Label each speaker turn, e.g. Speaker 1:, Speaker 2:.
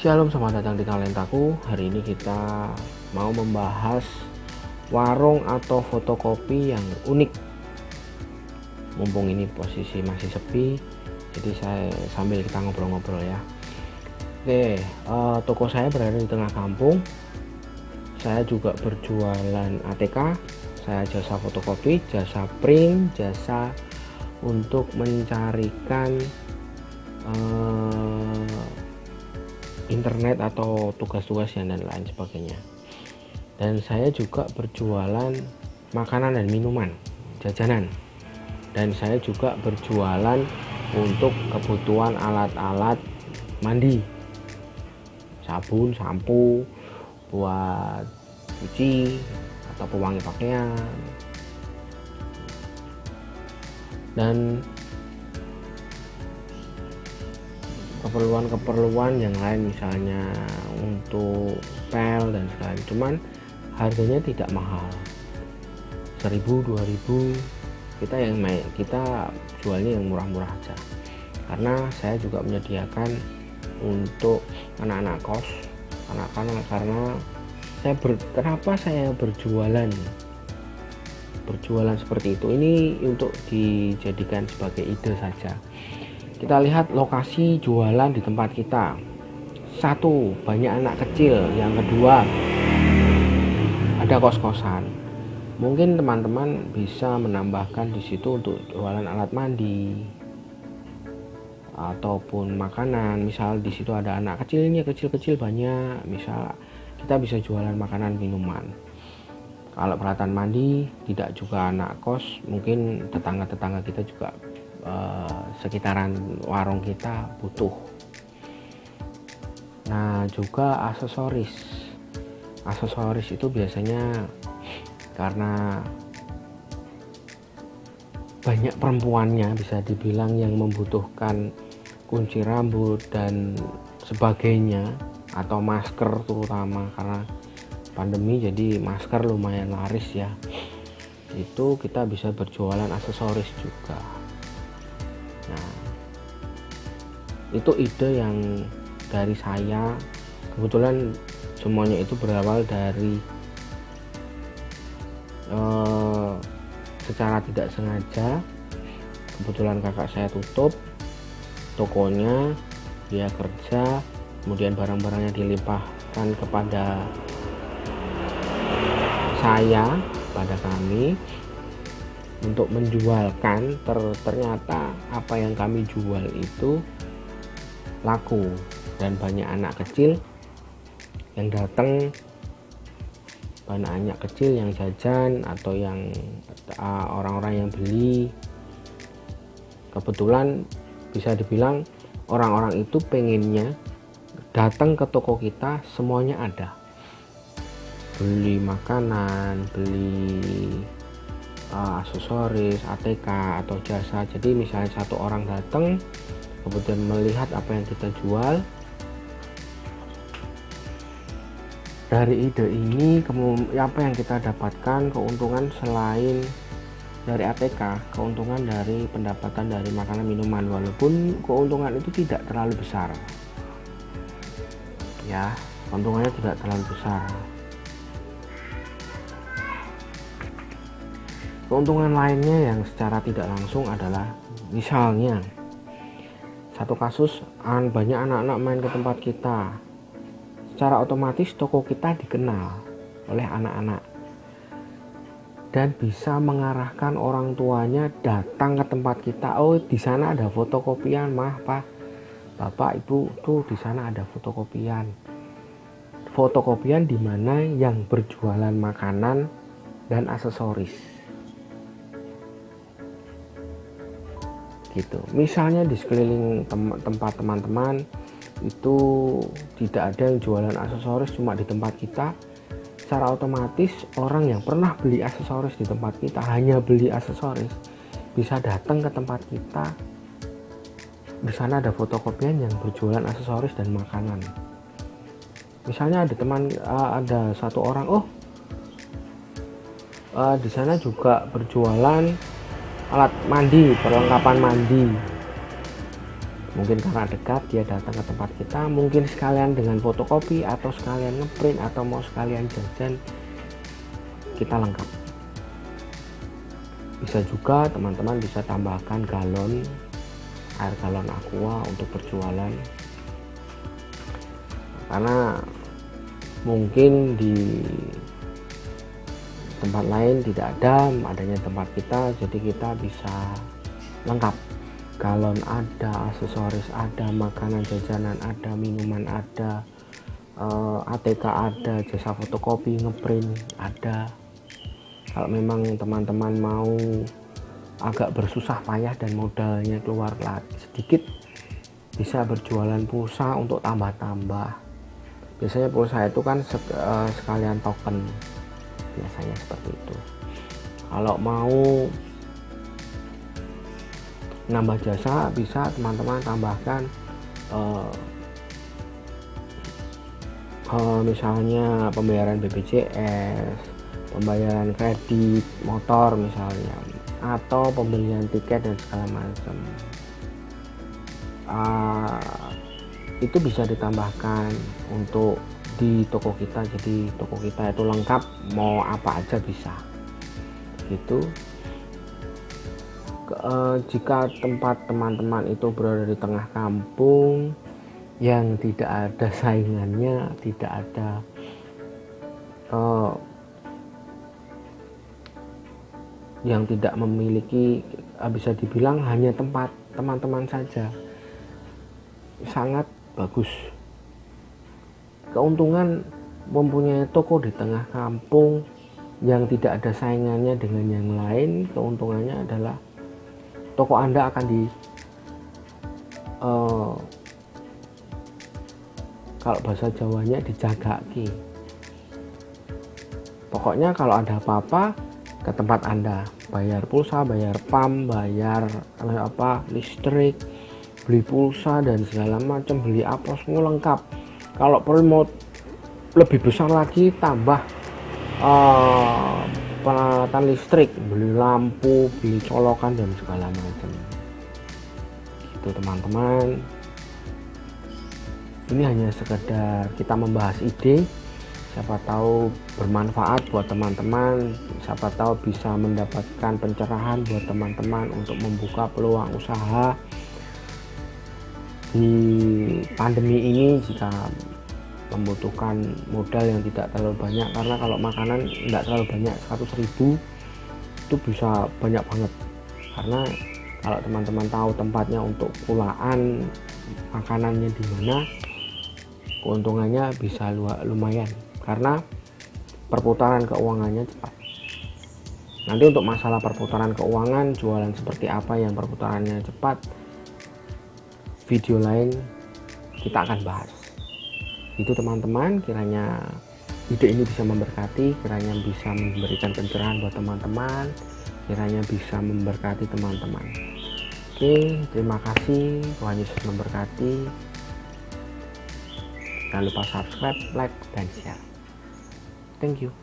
Speaker 1: Shalom, selamat datang di Talentaku. Hari ini kita mau membahas warung atau fotokopi yang unik. Mumpung ini posisi masih sepi, jadi saya sambil kita ngobrol-ngobrol ya. Oke, toko saya berada di tengah kampung. Saya juga berjualan ATK, saya jasa fotokopi, jasa print, jasa untuk mencarikan internet atau tugas-tugas dan lain sebagainya. Dan saya juga berjualan makanan dan minuman, jajanan. Dan saya juga berjualan untuk kebutuhan alat-alat mandi, sabun, sampo, buat cuci atau pewangi pakaian. Dan keperluan yang lain, misalnya untuk pel dan sebagainya, cuman harganya tidak mahal, 1.000 2.000. Kita jualnya yang murah-murah aja, karena saya juga menyediakan untuk anak-anak kos, karena kenapa saya berjualan seperti itu, ini untuk dijadikan sebagai ide saja. Kita lihat lokasi jualan di tempat kita. Satu, banyak anak kecil. Yang kedua, ada kos-kosan. Mungkin teman-teman bisa menambahkan di situ untuk jualan alat mandi ataupun makanan. Misal di situ ada anak kecilnya, kecil-kecil banyak. Misal kita bisa jualan makanan, minuman. Kalau peralatan mandi tidak juga anak kos, mungkin tetangga-tetangga kita juga sekitaran warung kita butuh. Nah, juga aksesoris itu biasanya karena banyak perempuannya, bisa dibilang, yang membutuhkan kunci rambut dan sebagainya, atau masker terutama karena pandemi, jadi masker lumayan laris ya. Itu kita bisa berjualan aksesoris juga. Nah, itu ide yang dari saya. Kebetulan semuanya itu berawal dari secara tidak sengaja. Kebetulan kakak saya tutup tokonya, dia kerja, kemudian barang-barangnya dilimpahkan kepada saya, pada kami, untuk menjualkan. Ternyata apa yang kami jual itu laku, dan banyak anak kecil yang datang, banyak anak kecil yang jajan atau yang orang-orang yang beli. Kebetulan bisa dibilang orang-orang itu pengennya datang ke toko kita, semuanya ada, beli makanan, beli aksesoris, ATK atau jasa. Jadi misalnya satu orang datang, kemudian melihat apa yang kita jual. Dari ide ini, apa yang kita dapatkan keuntungan selain dari ATK, keuntungan dari pendapatan dari makanan minuman, walaupun keuntungan itu tidak terlalu besar ya, keuntungannya tidak terlalu besar. Keuntungan lainnya yang secara tidak langsung adalah, misalnya satu kasus, banyak anak-anak main ke tempat kita, secara otomatis toko kita dikenal oleh anak-anak dan bisa mengarahkan orang tuanya datang ke tempat kita. Oh, di sana ada fotokopian, mah, pak, bapak, ibu, tuh di sana ada fotokopian di mana yang berjualan makanan dan aksesoris gitu. Misalnya di sekeliling tempat teman-teman itu tidak ada yang jualan aksesoris, cuma di tempat kita, secara otomatis orang yang pernah beli aksesoris di tempat kita, hanya beli aksesoris, bisa datang ke tempat kita. Di sana ada fotokopian yang berjualan aksesoris dan makanan. Misalnya ada satu orang, di sana juga berjualan alat mandi, perlengkapan mandi, Mungkin karena dekat dia datang ke tempat kita, mungkin sekalian dengan fotokopi atau sekalian ngeprint atau mau sekalian jajan, kita lengkap. Bisa juga teman-teman bisa tambahkan galon, air galon aqua untuk berjualan, karena mungkin di tempat lain tidak ada, adanya tempat kita, jadi kita bisa lengkap. Galon ada, aksesoris ada, makanan jajanan ada, minuman ada, ATK ada, jasa fotokopi, ngeprint ada. Kalau memang teman-teman mau agak bersusah payah dan modalnya keluar sedikit, bisa berjualan pulsa untuk tambah-tambah. Biasanya pulsa itu kan sekalian token, biasanya seperti itu. Kalau mau nambah jasa, bisa teman-teman tambahkan misalnya pembayaran BPJS, pembayaran kredit motor misalnya, atau pembelian tiket dan segala macam. Itu bisa ditambahkan untuk di toko kita, jadi toko kita itu lengkap, mau apa aja bisa gitu. Jika tempat teman-teman itu berada di tengah kampung yang tidak ada saingannya, tidak ada yang tidak memiliki, bisa dibilang hanya tempat teman-teman saja, sangat bagus. Keuntungan mempunyai toko di tengah kampung yang tidak ada saingannya dengan yang lain, keuntungannya adalah toko Anda akan kalau bahasa Jawanya dijagaki. Pokoknya kalau ada apa-apa ke tempat Anda, bayar pulsa, bayar PAM, bayar listrik, beli pulsa dan segala macam, beli apa, semua lengkap. Kalau perlu lebih besar lagi, tambah peralatan listrik, beli lampu, beli colokan dan segala macam. Itu teman-teman. Ini hanya sekedar kita membahas ide, siapa tahu bermanfaat buat teman-teman, siapa tahu bisa mendapatkan pencerahan buat teman-teman untuk membuka peluang usaha di pandemi ini. Jika membutuhkan modal yang tidak terlalu banyak, karena kalau makanan tidak terlalu banyak, 100.000 itu bisa banyak banget. Karena kalau teman-teman tahu tempatnya untuk pulaan makanannya di mana, keuntungannya bisa lumayan, karena perputaran keuangannya cepat. Nanti untuk masalah perputaran keuangan, jualan seperti apa yang perputarannya cepat, video lain kita akan bahas. Itu teman-teman, kiranya ide ini bisa memberkati, kiranya bisa memberikan pencerahan buat teman-teman, kiranya bisa memberkati teman-teman. Oke, terima kasih, Tuhan Yesus memberkati. Jangan lupa subscribe, like, dan share. Thank you.